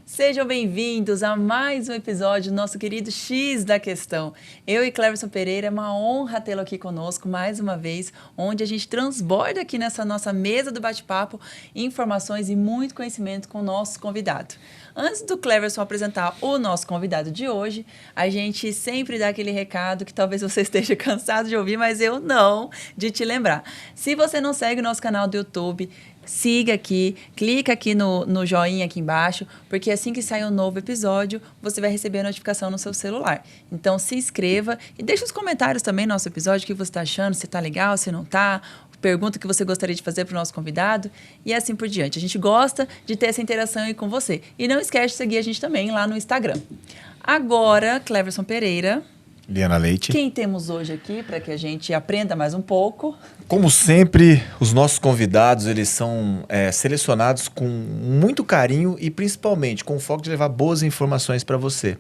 Sejam bem-vindos a mais um episódio do nosso querido X da Questão. Eu e Cleverson Pereira, é uma honra tê-lo aqui conosco mais uma vez, onde a gente transborda aqui nessa nossa mesa do bate-papo informações e muito conhecimento com o nosso convidado. Antes do Cleverson apresentar o nosso convidado de hoje, a gente sempre dá aquele recado que talvez você esteja cansado de ouvir, mas eu não, de te lembrar. Se você não segue o nosso canal do YouTube, siga aqui, clica aqui no joinha aqui embaixo, porque assim que sair um novo episódio, você vai receber a notificação no seu celular. Então se inscreva e deixe os comentários também no nosso episódio, o que você está achando, se está legal, se não está, pergunta que você gostaria de fazer para o nosso convidado e assim por diante. A gente gosta de ter essa interação aí com você. E não esquece de seguir a gente também lá no Instagram. Agora, Cleverson Pereira. Liana Leite. Quem temos hoje aqui para que a gente aprenda mais um pouco? Como sempre, os nossos convidados, eles são selecionados com muito carinho e principalmente com o foco de levar boas informações para você.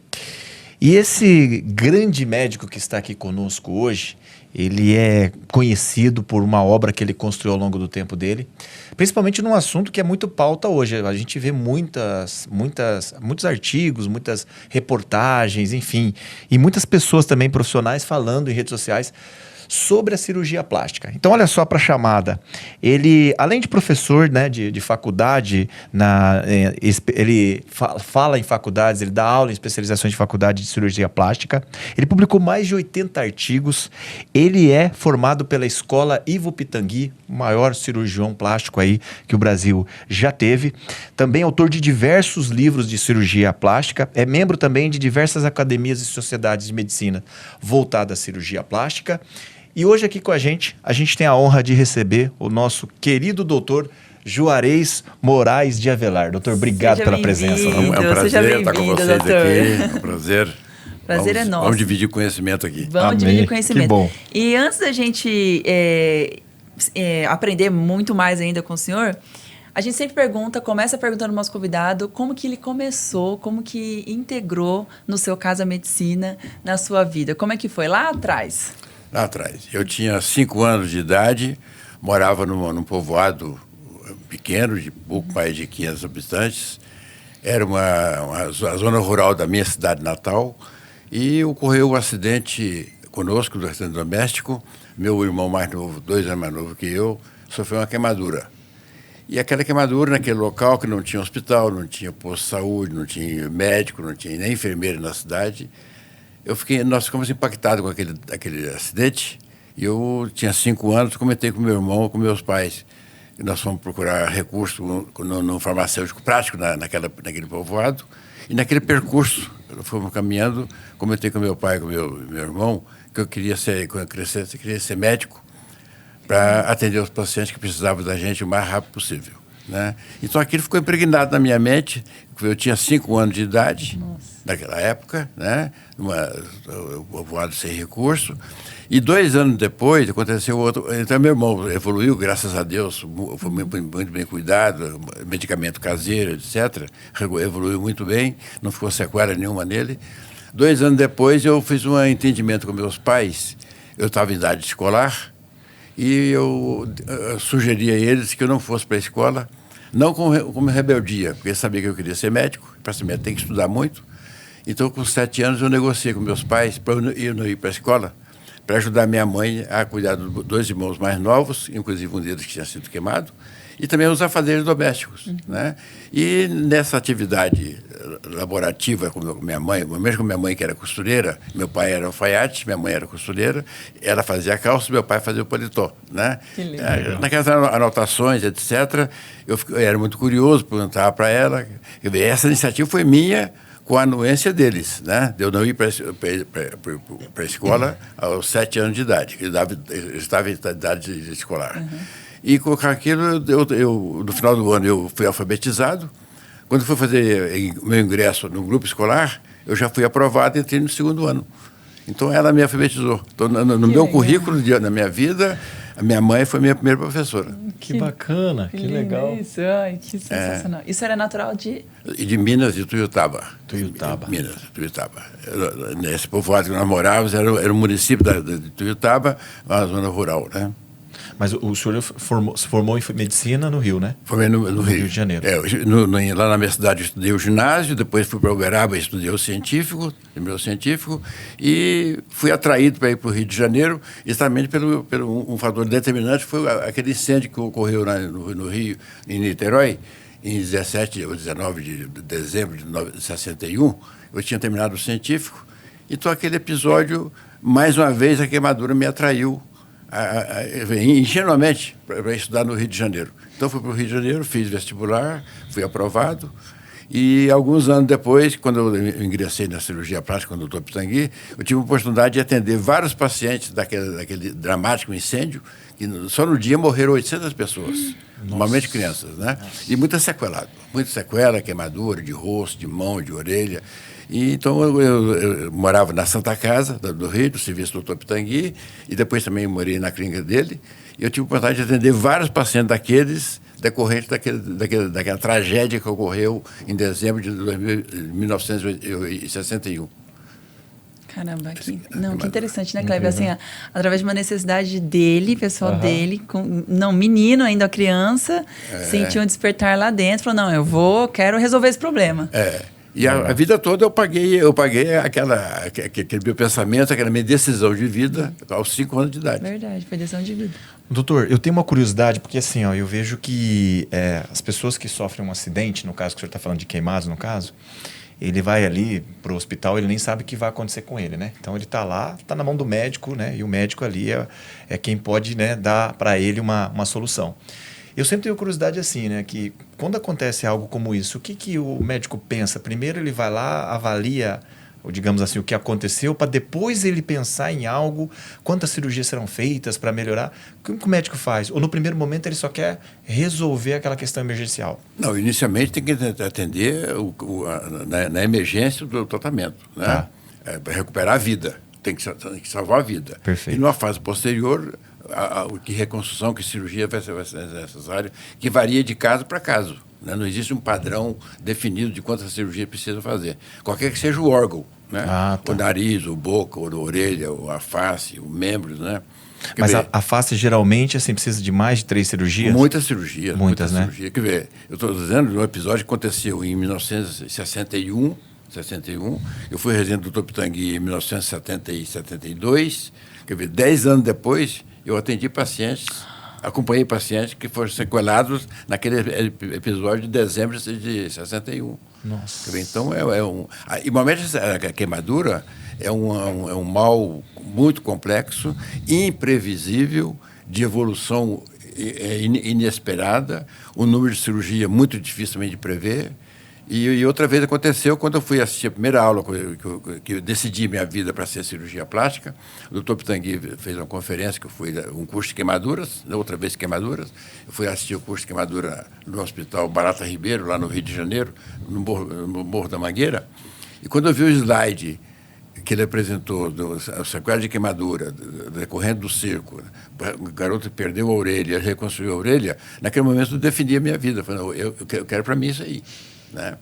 E esse grande médico que está aqui conosco hoje, ele é conhecido por uma obra que ele construiu ao longo do tempo dele, principalmente num assunto que é muito pauta hoje. A gente vê muitos artigos, muitas reportagens, enfim, e muitas pessoas também profissionais falando em redes sociais sobre a cirurgia plástica. Então, olha só para a chamada. Ele, além de professor, né, de faculdade, ele fala em faculdades, ele dá aula em especializações de faculdade de cirurgia plástica. Ele publicou mais de 80 artigos. Ele é formado pela Escola Ivo Pitangui, o maior cirurgião plástico aí que o Brasil já teve. Também autor de diversos livros de cirurgia plástica. É membro também de diversas academias e sociedades de medicina voltadas à cirurgia plástica. E hoje aqui com a gente tem a honra de receber o nosso querido doutor Juarez Moraes de Avelar. Doutor, obrigado pela presença. É um prazer estar com vocês aqui. É um prazer. Prazer é nosso. Vamos dividir conhecimento aqui. Vamos dividir conhecimento. Que bom. E antes da gente aprender muito mais ainda com o senhor, a gente sempre começa perguntando ao nosso convidado como que ele começou, como que integrou, no seu caso, a medicina na sua vida. Como é que foi lá atrás? Lá atrás. Eu tinha 5 anos de idade, morava num povoado pequeno, de pouco mais de 500 habitantes. Era a zona rural da minha cidade natal. E ocorreu um acidente conosco, do acidente doméstico. Meu irmão mais novo, 2 anos mais novo que eu, sofreu uma queimadura. E aquela queimadura naquele local que não tinha hospital, não tinha posto de saúde, não tinha médico, não tinha nem enfermeiro na cidade. Nós ficamos impactados com aquele acidente. E eu tinha 5 anos, comentei com meu irmão, com meus pais. E nós fomos procurar recurso no farmacêutico prático naquele povoado. E naquele percurso, fomos caminhando, comentei com meu pai, com meu irmão, que eu queria quando eu crescesse, queria ser médico para atender os pacientes que precisavam da gente o mais rápido possível, né? Então aquilo ficou impregnado na minha mente. Eu tinha 5 anos de idade, naquela época, né? Povoado sem recurso. E 2 anos depois aconteceu outro. Então meu irmão evoluiu, graças a Deus, foi muito bem cuidado, medicamento caseiro, etc. Evoluiu muito bem, não ficou sequela nenhuma nele. 2 anos depois eu fiz um entendimento com meus pais. Eu estava em idade escolar e eu sugeri a eles que eu não fosse para a escola, não como rebeldia, porque eu sabia que eu queria ser médico, para ser médico tem que estudar muito. Então, com 7 anos, eu negociei com meus pais para eu não ir para a escola, para ajudar minha mãe a cuidar dos 2 irmãos mais novos, inclusive um deles que tinha sido queimado, e também os afazeres domésticos, né? E nessa atividade laborativa com minha mãe, mesmo com minha mãe que era costureira, meu pai era alfaiate, minha mãe era costureira, ela fazia calça, meu pai fazia o paletó, né? Naquelas anotações, etc., eu era muito curioso, perguntava para ela. Essa iniciativa foi minha, com a anuência deles, né? De eu não ir para a escola aos 7 anos de idade, eu estava em idade escolar. E com aquilo, no final do ano, eu fui alfabetizado. Quando fui fazer meu ingresso no grupo escolar, eu já fui aprovado e entrei no 2º ano. Então, ela me alfabetizou. Então, no meu currículo, na minha vida, a minha mãe foi minha primeira professora. Que bacana, que legal. Isso, ai, que sensacional. Isso era natural de... De Minas, de Tuiutaba. Minas, Tuiutaba. Nesse povoado que nós morávamos, era o município de Tuiutaba, uma zona rural, né? Mas o senhor se formou em medicina no Rio, né? Formei no Rio de Janeiro. Lá na minha cidade eu estudei o ginásio, depois fui para Uberaba, estudei o científico, e fui atraído para ir para o Rio de Janeiro, exatamente pelo um fator determinante, foi aquele incêndio que ocorreu no Rio, em Niterói, em 17 ou 19 de dezembro de 61. Eu tinha terminado o científico, então aquele episódio, mais uma vez, a queimadura me atraiu ingenuamente para estudar no Rio de Janeiro. Então fui para o Rio de Janeiro, fiz vestibular, fui aprovado, e alguns anos depois, quando eu ingressei na cirurgia plástica com o Dr. Pitangui, eu tive a oportunidade de atender vários pacientes daquele dramático incêndio, que só no dia morreram 800 pessoas, normalmente crianças, né? E muita sequela, queimadura de rosto, de mão, de orelha. E então eu morava na Santa Casa do Rio, do serviço do Dr. Pitangui, e depois também morei na clínica dele. E eu tive a oportunidade de atender vários pacientes daqueles decorrentes daquela tragédia que ocorreu em dezembro de 1961. Caramba, que interessante, né, Kleber? Assim, através de uma necessidade dele, pessoal dele, menino ainda, criança, sentiu um despertar lá dentro, falou, não, quero resolver esse problema. E a vida toda eu paguei aquele meu pensamento, aquela minha decisão de vida aos 5 anos de idade. Verdade, foi decisão de vida. Doutor, eu tenho uma curiosidade, porque assim, eu vejo que as pessoas que sofrem um acidente, no caso que o senhor está falando de queimados, no caso, ele vai ali para o hospital, ele nem sabe o que vai acontecer com ele, né? Então ele está lá, está na mão do médico, né? E o médico ali é quem pode, né, dar para ele uma solução. Eu sempre tenho curiosidade assim, né? Que quando acontece algo como isso, o que o médico pensa? Primeiro ele vai lá, avalia, ou digamos assim, o que aconteceu, para depois ele pensar em algo, quantas cirurgias serão feitas para melhorar. O que o médico faz? Ou no primeiro momento ele só quer resolver aquela questão emergencial? Não, inicialmente tem que atender na emergência do tratamento, né? Para recuperar a vida. Tem que salvar a vida. Perfeito. E numa fase posterior, que reconstrução, que cirurgia vai ser necessária, que varia de caso para caso. Né? Não existe um padrão definido de quantas cirurgias precisa fazer. Qualquer que seja o órgão, né? O nariz, o boca, a orelha, a face, o membro, né? Mas a face geralmente assim, precisa de mais de 3 cirurgias? Muitas cirurgias. Muitas, né? Cirurgias. Quer ver, eu estou dizendo de um episódio que aconteceu em 1961, eu fui residente do Dr. Pitangui em 1970 e 72, quer ver, 10 anos depois, eu acompanhei pacientes que foram sequelados naquele episódio de dezembro de 61. Nossa. Quer ver, então, igualmente, a queimadura é um mal muito complexo, imprevisível, de evolução inesperada, um número de cirurgia muito difícil também de prever. E outra vez aconteceu quando eu fui assistir a primeira aula, que eu decidi minha vida para ser cirurgia plástica. O Dr. Pitangui fez uma conferência, que eu fui um curso de queimaduras, outra vez queimaduras. Eu fui assistir o curso de queimadura no Hospital Barata Ribeiro, lá no Rio de Janeiro, no Morro da Mangueira. E quando eu vi o slide que ele apresentou, a sequela de queimadura, decorrente do circo, o garoto perdeu a orelha, reconstruiu a orelha, naquele momento eu defini a minha vida. Falei, eu quero para mim isso aí. Né?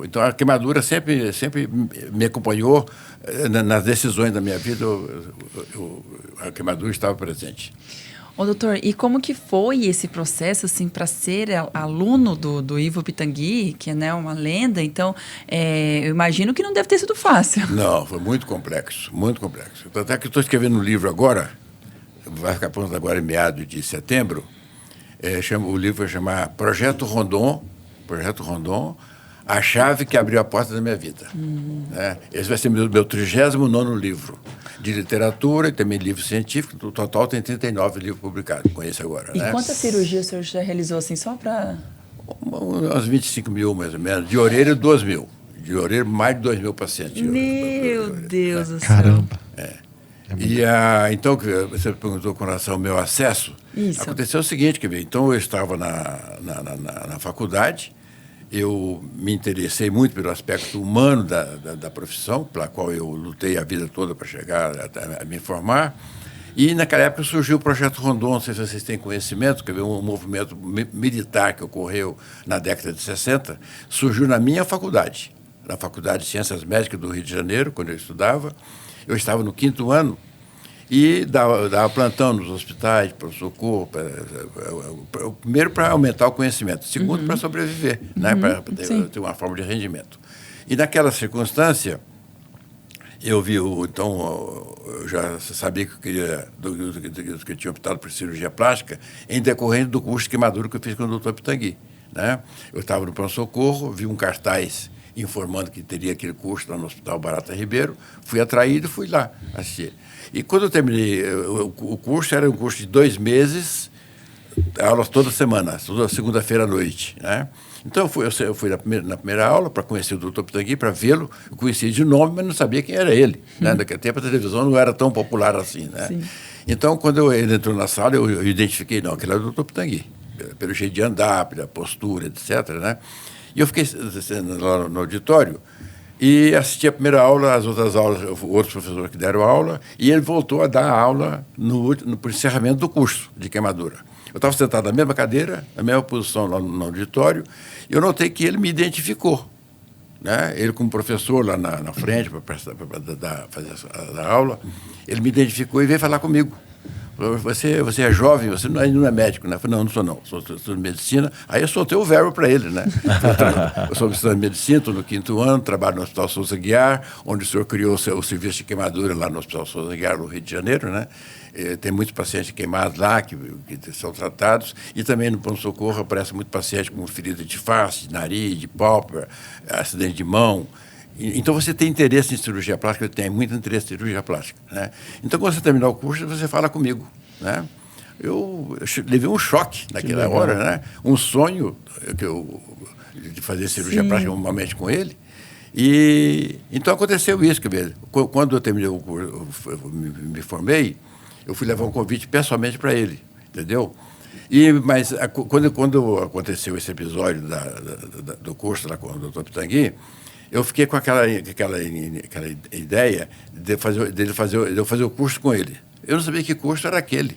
Então a queimadura sempre me acompanhou nas decisões da minha vida. A queimadura estava presente. Ô, doutor, e como que foi esse processo, assim, para ser aluno do Ivo Pitangui, que é, né, uma lenda? Então, eu imagino que não deve ter sido fácil. Não, foi muito complexo, muito complexo. Até que estou escrevendo um livro agora, vai ficar pronto agora em meados de setembro. O livro vai chamar Projeto Rondon, a chave que abriu a porta da minha vida. Né? Esse vai ser meu 39º livro de literatura e também livro científico. No total tem 39 livros publicados com esse agora. E né? quantas cirurgias o senhor já realizou, assim, só para... Umas 25 mil, mais ou menos. De orelha, 2 mil. De orelha, mais de 2 mil pacientes. Meu Deus do céu. Caramba. Então, você perguntou com relação ao meu acesso. Isso. Aconteceu o seguinte, então eu estava na faculdade, eu me interessei muito pelo aspecto humano da profissão, pela qual eu lutei a vida toda para chegar a me formar. E naquela época surgiu o Projeto Rondon, não sei se vocês têm conhecimento, que é um movimento militar que ocorreu na década de 60, surgiu na minha faculdade, na Faculdade de Ciências Médicas do Rio de Janeiro, quando eu estudava. Eu estava no 5º ano, e dava plantão nos hospitais, para o socorro, primeiro para aumentar o conhecimento, segundo para sobreviver, né, para ter uma forma de rendimento. E naquela circunstância, eu vi, então, eu já sabia que eu queria, que eu tinha optado por cirurgia plástica, em decorrência do curso de queimadura que eu fiz com o Dr. Pitangui, né? Eu estava no pronto-socorro, vi um cartaz informando que teria aquele curso lá no Hospital Barata Ribeiro, fui atraído e fui lá assistir. E quando eu terminei, o curso era um curso de 2 meses, aulas toda semana, toda segunda-feira à noite, né? Então, eu fui na primeira aula para conhecer o Dr. Pitangui, para vê-lo. Eu conhecia de nome, mas não sabia quem era ele. Né? Naquele tempo, a televisão não era tão popular assim. Né? Sim. Então, quando ele entrou na sala, eu identifiquei, não, aquele era o Dr. Pitangui, pelo jeito de andar, pela postura, etc. Né? E eu fiquei lá no auditório e assisti a primeira aula, as outras aulas, outros professores que deram aula, e ele voltou a dar aula no encerramento do curso de queimadura. Eu estava sentado na mesma cadeira, na mesma posição lá no auditório, e eu notei que ele me identificou. Né? Ele, como professor lá na frente, para fazer a aula, ele me identificou e veio falar comigo. Você é jovem, você não é médico, né? Eu falei, não sou não, sou de medicina. Aí eu soltei o verbo para ele, né? Eu sou estudante de medicina, estou no 5º ano, trabalho no Hospital Souza Aguiar, onde o senhor criou o serviço de queimadura lá no Hospital Souza Aguiar, no Rio de Janeiro, né? Tem muitos pacientes queimados lá que são tratados, e também no pronto-socorro aparece muito paciente com ferida de face, de nariz, de pálpebra, acidente de mão. Então, você tem interesse em cirurgia plástica? Eu tenho muito interesse em cirurgia plástica. Né? Então, quando você terminar o curso, você fala comigo. Né? Eu levei um choque naquela hora, né? Um sonho de fazer cirurgia plástica normalmente com ele. E então, aconteceu isso. Quando eu terminei o curso, eu me formei, eu fui levar um convite pessoalmente para ele, entendeu? Mas quando aconteceu esse episódio do curso lá com o Dr. Pitangui, eu fiquei com aquela ideia de eu fazer o curso com ele. Eu não sabia que curso era aquele.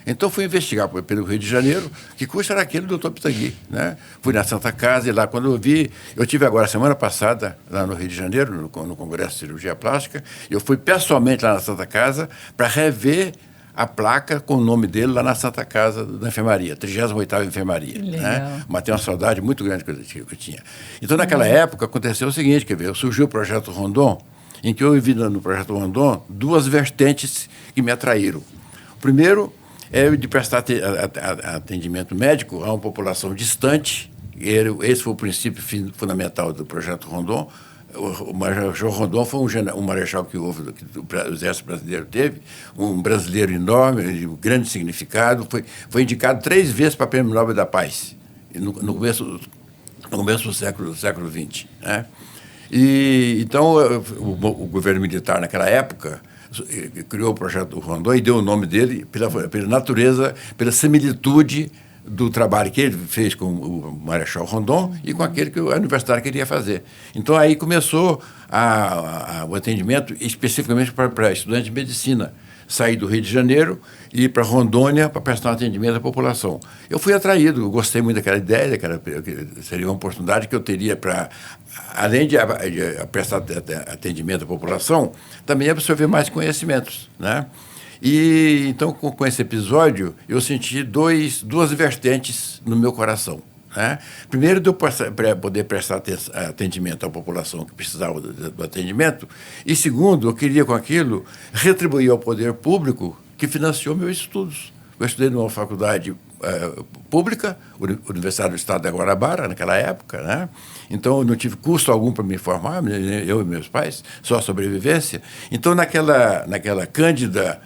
Então, fui investigar pelo Rio de Janeiro que curso era aquele do Dr. Pitangui. Né? Fui na Santa Casa e lá, quando eu vi... Eu tive agora, semana passada, lá no Rio de Janeiro, no Congresso de Cirurgia Plástica, eu fui pessoalmente lá na Santa Casa para rever a placa com o nome dele lá na Santa Casa da Enfermaria, 38ª Enfermaria. Né? Mas tem uma saudade muito grande que eu tinha. Então, naquela época, aconteceu o seguinte, surgiu o Projeto Rondon, em que eu vi no Projeto Rondon 2 vertentes que me atraíram. O primeiro é de prestar atendimento médico a uma população distante. Esse foi o princípio fundamental do Projeto Rondon. O Major Rondon foi um marechal que o Exército Brasileiro teve, um brasileiro enorme, de grande significado, foi indicado 3 vezes para o Prêmio Nobel da Paz, no começo do século XX. Né? E, então, o governo militar, naquela época, criou o Projeto Rondon e deu o nome dele pela natureza, pela similitude do trabalho que ele fez com o Marechal Rondon e com aquele que a universidade queria fazer. Então, aí começou o atendimento especificamente para estudantes de medicina. Saí do Rio de Janeiro e ir para Rondônia para prestar um atendimento à população. Eu fui atraído, eu gostei muito daquela ideia, que seria uma oportunidade que eu teria para, além de prestar atendimento à população, também absorver mais conhecimentos, né? E então, com esse episódio, eu senti 2 vertentes no meu coração. Né? Primeiro, de eu poder prestar atendimento à população que precisava do atendimento. E segundo, eu queria, com aquilo, retribuir ao poder público que financiou meus estudos. Eu estudei numa faculdade pública, Universidade do Estado da Guanabara, naquela época. Né? Então, eu não tive custo algum para me formar, eu e meus pais, só sobrevivência. Então, naquela cândida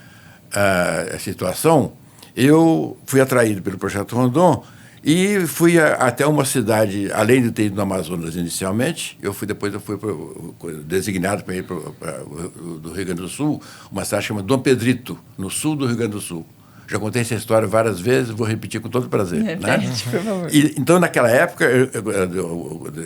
situação, eu fui atraído pelo Projeto Rondon e fui até uma cidade, além de ter ido no Amazonas inicialmente, depois eu fui designado para ir do Rio Grande do Sul, uma cidade chamada Dom Pedrito, no sul do Rio Grande do Sul. Já contei essa história várias vezes, vou repetir com todo prazer. Né? Por favor. Então, naquela época,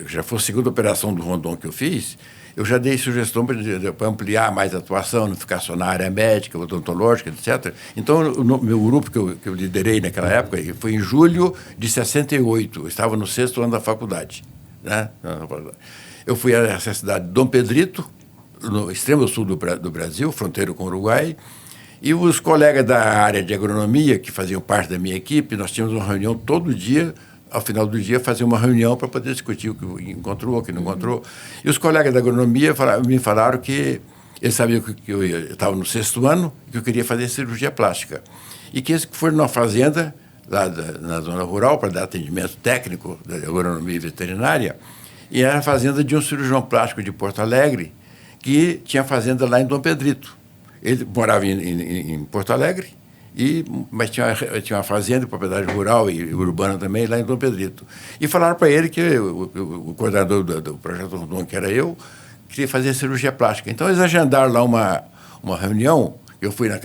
já foi a segunda operação do Rondon que eu fiz, eu já dei sugestão para ampliar mais a atuação, não ficar só na área médica, odontológica, etc. Então, o meu grupo que eu liderei naquela época foi em julho de 68. Eu estava no 6º ano da faculdade. Né? Eu fui a essa cidade de Dom Pedrito, no extremo sul do Brasil, fronteira com o Uruguai, E os colegas da área de agronomia, que faziam parte da minha equipe, nós tínhamos uma reunião todo dia, ao final do dia, fazer uma reunião para poder discutir o que encontrou, o que não encontrou. E os colegas da agronomia me falaram que eles sabiam que eu estava no 6º ano, que eu queria fazer cirurgia plástica. E que eles foram numa fazenda, lá na zona rural, para dar atendimento técnico da agronomia e veterinária, e era a fazenda de um cirurgião plástico de Porto Alegre, que tinha fazenda lá em Dom Pedrito. Ele morava em Porto Alegre, mas tinha uma fazenda, propriedade rural e urbana também, lá em Dom Pedrito. E falaram para ele que o coordenador do Projeto Rondon, que era eu, queria fazer cirurgia plástica. Então, eles agendaram lá uma reunião.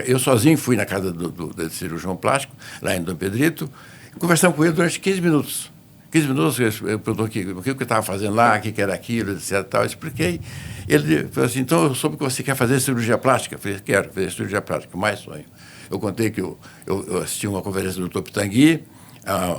Eu sozinho fui na casa do cirurgião plástico, lá em Dom Pedrito, conversamos com ele durante 15 minutos. 15 minutos, eu perguntou o que eu estava fazendo lá, o que era aquilo, etc. Tal, eu expliquei. Ele falou assim, então eu soube que você quer fazer cirurgia plástica. Eu falei, quero fazer cirurgia plástica, mais sonho. Eu contei que eu assisti uma conferência do Dr. Pitangui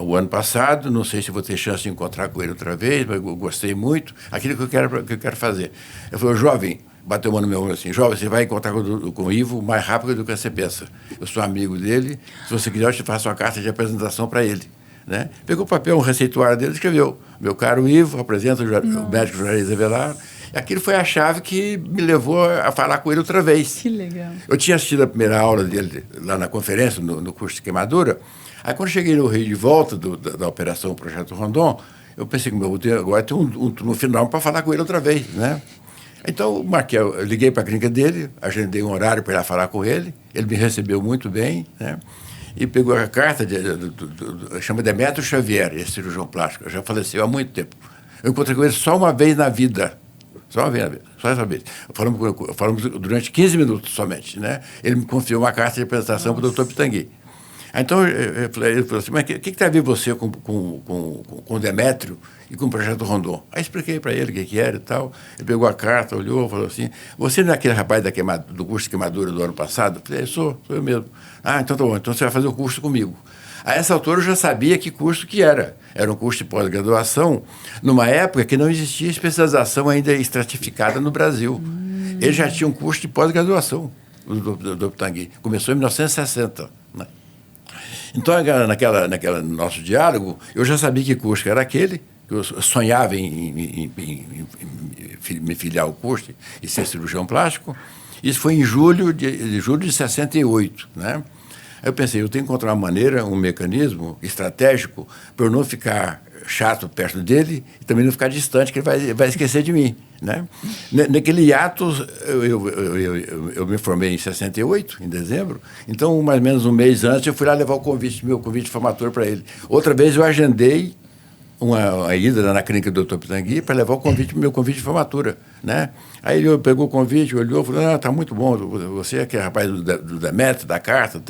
o ano passado, não sei se vou ter chance de encontrar com ele outra vez, mas eu gostei muito, aquilo que eu quero fazer. Ele falou, jovem, bateu a mão no meu ombro assim, jovem, você vai encontrar com o Ivo mais rápido do que você pensa. Eu sou amigo dele, se você quiser eu te faço uma carta de apresentação para ele. Né? Pegou o papel, um receituário dele e escreveu, meu caro Ivo, apresenta o médico Juarez Avelar. Aquilo foi a chave que me levou a falar com ele outra vez. Que legal. Eu tinha assistido a primeira aula dele lá na conferência, no curso de queimadura. Aí, quando cheguei no Rio de volta da operação Projeto Rondon, eu pensei que agora tem um final para falar com ele outra vez, né? Então, eu liguei para a clínica dele, agendei um horário para ir lá falar com ele. Ele me recebeu muito bem, né? E pegou a carta, chama Demetrio Xavier, esse cirurgião plástico, já faleceu há muito tempo. Eu encontrei com ele só uma vez na vida. Só uma vez, só essa vez. Falamos durante 15 minutos somente, né? Ele me confiou uma carta de apresentação para o Dr. Pitangui. Então, ele falou assim, mas o que tem a ver você com o Demétrio e com o Projeto Rondon? Aí expliquei para ele o que era e tal. Ele pegou a carta, olhou, falou assim, você não é aquele rapaz do curso de queimadura do ano passado? Eu falei, sou eu mesmo. Ah, então tá bom, então você vai fazer o curso comigo. A essa altura eu já sabia que curso que era. Era um curso de pós-graduação, numa época que não existia especialização ainda estratificada no Brasil. Ele já tinha um curso de pós-graduação, do Pitangui. Começou em 1960, né? Então, naquele nosso diálogo, eu já sabia que curso era aquele, que eu sonhava em me filiar ao curso e ser cirurgião plástico. Isso foi em julho de 68, né? Aí eu pensei, eu tenho que encontrar uma maneira, um mecanismo estratégico para eu não ficar chato perto dele e também não ficar distante, que ele vai esquecer de mim, né? Naquele ato, eu me formei em 68, em dezembro, então, mais ou menos um mês antes, eu fui lá levar meu convite de formatura para ele. Outra vez eu agendei uma ida na clínica do Dr. Pitangui para levar meu convite de formatura, né? Aí ele pegou o convite, olhou e falou, tá muito bom, você é aquele rapaz do Demetrio, da carta,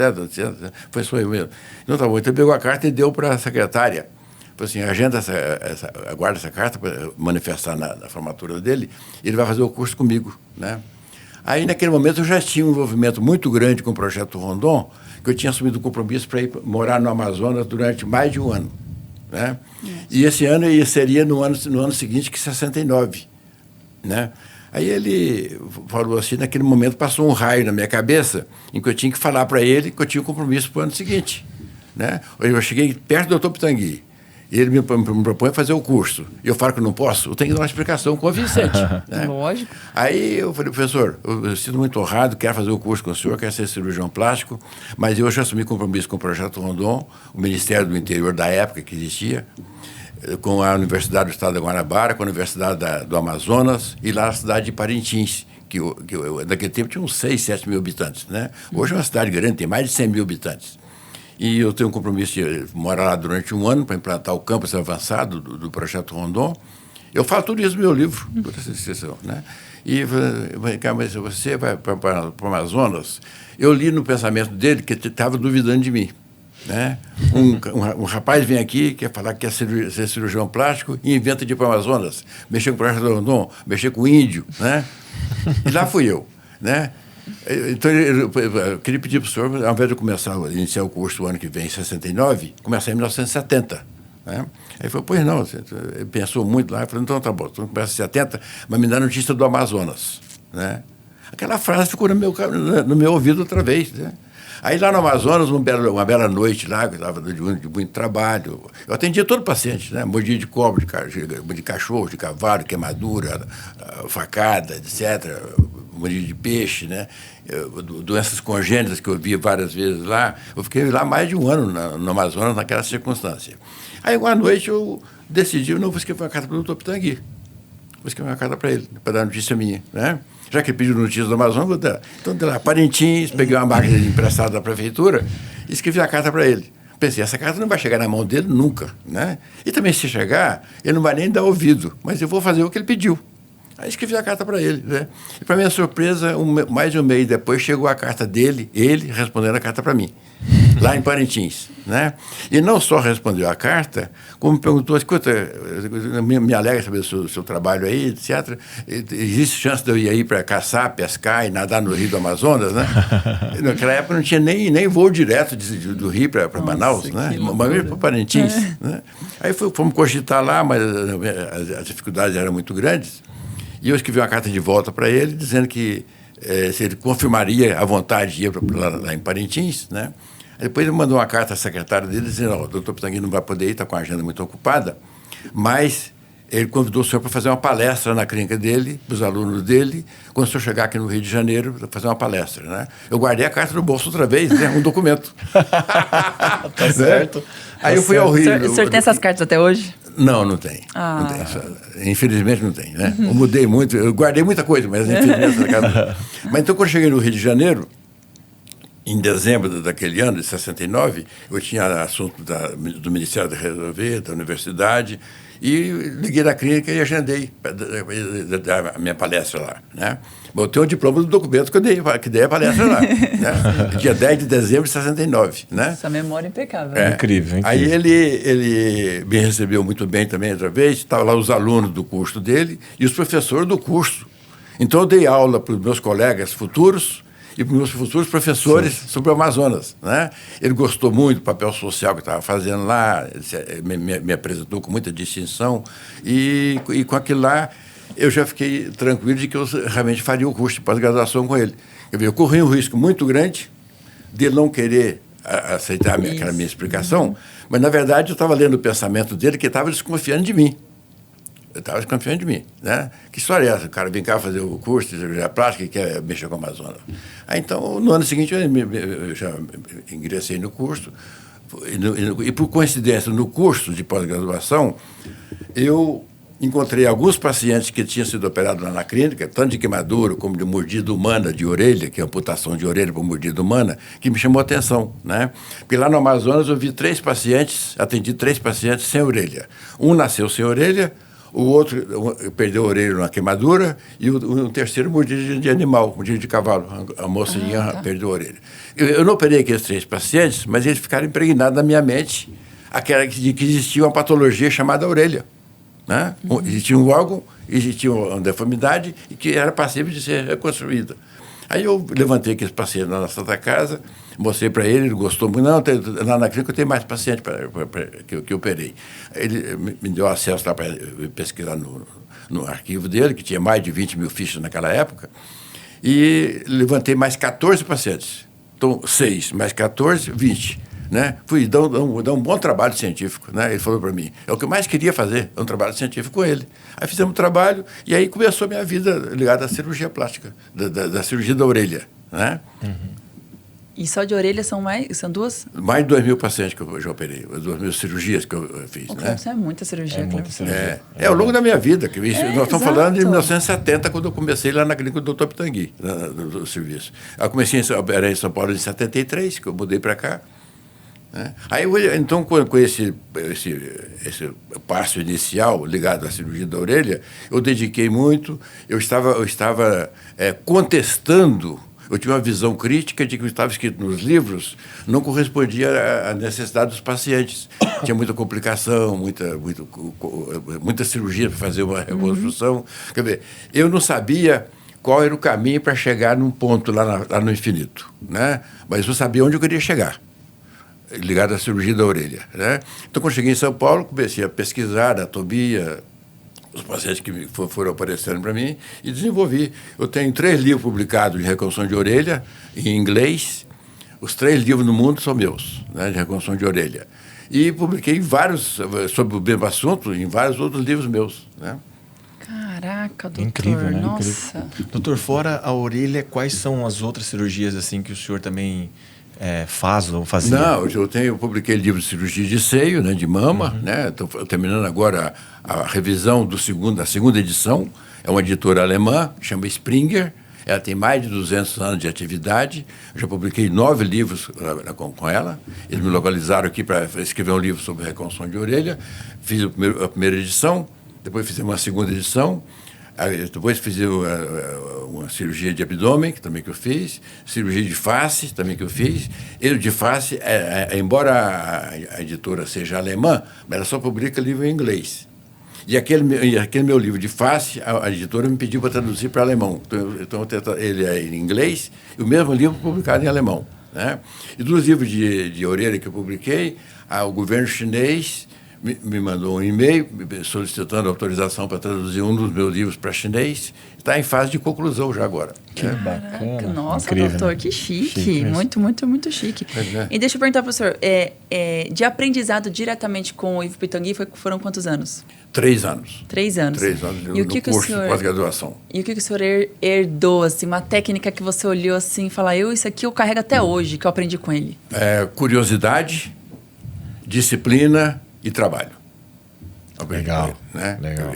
foi só eu mesmo. Então tá bom, então ele pegou a carta e deu para a secretária. Falou assim, aguarda essa carta para manifestar na formatura dele, e ele vai fazer o curso comigo, né? Aí, naquele momento, eu já tinha um envolvimento muito grande com o Projeto Rondon, que eu tinha assumido o compromisso para ir morar no Amazonas durante mais de um ano, né? E esse ano seria no ano seguinte, que 69, né? Aí ele falou assim, naquele momento passou um raio na minha cabeça, em que eu tinha que falar para ele que eu tinha um compromisso para o ano seguinte, né? Eu cheguei perto do Dr. Pitangui, e ele me propõe fazer o curso. E eu falo que não posso, eu tenho que dar uma explicação convincente, né? Lógico. Aí eu falei, professor, eu sinto muito honrado, quero fazer o curso com o senhor, quero ser cirurgião plástico, mas eu já assumi compromisso com o Projeto Rondon, o Ministério do Interior da época que existia, com a Universidade do Estado da Guanabara, com a Universidade do Amazonas e lá na cidade de Parintins, que naquele tempo tinha uns 6, 7 mil habitantes, né? Hoje é uma cidade grande, tem mais de 100 mil habitantes. E eu tenho um compromisso de morar lá durante um ano para implantar o campus avançado do Projeto Rondon. Eu falo tudo isso no meu livro, toda essa discussão, né? E mas você vai para o Amazonas? Eu li no pensamento dele que estava duvidando de mim, né? Um rapaz vem aqui, quer falar que quer ser cirurgião plástico e inventa de ir para o Amazonas, mexer com o Projeto Rondon, mexer com o índio, né? E lá fui eu, né? Então, eu queria pedir para o senhor, ao invés de iniciar o curso o ano que vem, em 69, começar em 1970. Né? Aí ele falou, pois não, ele pensou muito lá, eu falei, então tá bom, então começa em 70, mas me dá notícia do Amazonas. Né? Aquela frase ficou no meu ouvido outra vez, né? Aí lá no Amazonas, uma bela noite lá, que eu estava de muito trabalho, eu atendia todo paciente, né? Mordida de cobra, de cachorro, de cavalo, queimadura, facada, etc., mordida de peixe, né? Doenças congênitas que eu via várias vezes lá. Eu fiquei lá mais de um ano no Amazonas, naquela circunstância. Aí uma noite eu decidi, não, vou escrever uma carta para o Dr. Pitangui. Vou escrever uma carta para ele, para dar notícia minha, né? Já que ele pediu notícia do Amazonas, vou dar. Então, de lá, Parintins, peguei uma máquina emprestada da prefeitura e escrevi a carta para ele. Pensei, essa carta não vai chegar na mão dele nunca, né? E também, se chegar, ele não vai nem dar ouvido, mas eu vou fazer o que ele pediu. Aí escrevi a carta para ele, né? E, para minha surpresa, mais de um mês depois, chegou a carta dele, ele respondendo a carta para mim, lá em Parintins, né? E não só respondeu a carta, como me perguntou, escuta, me alegra saber do seu trabalho aí, etc. Existe chance de eu ir aí para caçar, pescar e nadar no Rio do Amazonas, né? Naquela época não tinha nem voo direto do Rio para Manaus, né? Mas mesmo para Parintins, né? Aí fomos cogitar lá, mas as dificuldades eram muito grandes. E eu escrevi uma carta de volta para ele, dizendo que se ele confirmaria a vontade de ir lá em Parintins, né? Depois ele mandou uma carta à secretária dele, dizendo, o doutor Pitangui não vai poder ir, está com a agenda muito ocupada, mas ele convidou o senhor para fazer uma palestra na clínica dele, para os alunos dele, quando o senhor chegar aqui no Rio de Janeiro, para fazer uma palestra, né? Eu guardei a carta no bolso outra vez, né? Um documento. Tá certo. Aí eu fui ao Rio. O senhor tem essas cartas até hoje? Não tem. Não tem. Infelizmente não tem, né? Eu mudei muito, eu guardei muita coisa, mas infelizmente essa carta. Mas então, quando eu cheguei no Rio de Janeiro, em dezembro daquele ano, de 69, eu tinha assunto do Ministério da resolver, da universidade, e liguei na clínica e agendei a minha palestra lá, né? Eu tenho o diploma do documento que dei a palestra lá, né? Dia 10 de dezembro de 69, né? Essa memória é impecável. Incrível. Aí ele me recebeu muito bem também outra vez, estavam lá os alunos do curso dele e os professores do curso. Então eu dei aula para os meus colegas futuros e para os meus futuros professores sobre o Amazonas, né? Ele gostou muito do papel social que eu estava fazendo lá, me apresentou com muita distinção e com aquilo lá eu já fiquei tranquilo de que eu realmente faria o curso de pós-graduação com ele. Eu corri um risco muito grande de ele não querer aceitar aquela minha explicação, mas, na verdade, eu estava lendo o pensamento dele que estava desconfiando de mim. Né? Que história é essa? O cara vem cá fazer o curso de cirurgia plástica e quer mexer com a Amazônia. Aí, então, no ano seguinte, eu já ingressei no curso e, por coincidência, no curso de pós-graduação, eu encontrei alguns pacientes que tinham sido operados lá na clínica, tanto de queimadura como de mordida humana de orelha, que é amputação de orelha por mordida humana, que me chamou a atenção, né? Porque lá no Amazonas eu vi atendi 3 pacientes sem orelha. Um nasceu sem orelha, o outro perdeu a orelha numa queimadura e o terceiro mordida de animal, mordida de cavalo. A mocinha perdeu a orelha. Eu não operei aqueles 3 pacientes, mas eles ficaram impregnados na minha mente de que existia uma patologia chamada orelha. Né? Existia um órgão, existia uma deformidade e que era passível de ser reconstruída. Aí eu levantei aqueles pacientes na Santa Casa, mostrei para ele gostou muito. Não, lá na clínica eu tenho mais pacientes que eu operei. Ele me deu acesso lá para pesquisar no arquivo dele, que tinha mais de 20 mil fichas naquela época, e levantei mais 14 pacientes. Então, 6 mais 14, 20. Né? Fui dar um bom trabalho científico, né? Ele falou para mim, é o que eu mais queria fazer, um trabalho científico com ele. Aí fizemos um trabalho e aí começou a minha vida ligada à cirurgia plástica, da cirurgia da orelha, né? E só de orelha são 2? Mais de 2.000 pacientes que eu já operei, 2.000 cirurgias que eu fiz, né? Isso é muita cirurgia. Ao longo da minha vida, nós estamos falando de 1970, quando eu comecei lá na clínica do Dr. Pitangui, do serviço. Eu comecei em São Paulo em 73, que eu mudei para cá. Aí, então, com esse passo inicial ligado à cirurgia da orelha, eu dediquei muito, eu estava contestando, eu tinha uma visão crítica de que o que estava escrito nos livros não correspondia à necessidade dos pacientes. Tinha muita complicação, muita cirurgia para fazer uma reconstrução. Quer dizer, eu não sabia qual era o caminho para chegar num ponto lá no infinito, né? Mas eu sabia onde eu queria chegar, ligado à cirurgia da orelha, né? Então, quando cheguei em São Paulo, comecei a pesquisar anatomia, os pacientes que foram aparecendo para mim, e desenvolvi. Eu tenho 3 livros publicados de reconstrução de orelha, em inglês. Os 3 livros no mundo são meus, né, de reconstrução de orelha. E publiquei vários, sobre o mesmo assunto, em vários outros livros meus, né? Caraca, doutor. Incrível, né? Nossa. Incrível. Doutor, fora a orelha, quais são as outras cirurgias assim que o senhor também faz ou fazia? Não, eu publiquei livro de cirurgia de seio, né, de mama, né? Estou terminando agora a revisão da segunda edição. É uma editora alemã, chama Springer. Ela tem mais de 200 anos de atividade. Eu já publiquei 9 livros com ela. Eles me localizaram aqui para escrever um livro sobre reconstrução de orelha. Fiz a primeira edição, depois fiz uma segunda edição. Depois fiz uma cirurgia de abdômen, que também que eu fiz, cirurgia de face, também que eu fiz. E de face, embora a editora seja alemã, mas ela só publica livro em inglês. E aquele meu livro de face, a editora me pediu para traduzir para alemão. Então ele é em inglês e o mesmo livro publicado em alemão, né? E dos livros de orelha que eu publiquei, o governo chinês me mandou um e-mail solicitando autorização para traduzir um dos meus livros para chinês. Está em fase de conclusão já agora. Que bacana. Nossa, incrível, doutor, né? que chique. Chique Muito, muito, muito chique. É. E deixa eu perguntar para o senhor, de aprendizado diretamente com o Ivo Pitangui foram quantos anos? 3 anos. 3 anos. 3 anos E o que no que o curso senhor- de pós-graduação. E o que o senhor herdou, assim, uma técnica que você olhou assim e falou, isso aqui eu carrego até hoje, que eu aprendi com ele? Curiosidade, disciplina e trabalho. Aprendi Legal, com ele, né? legal.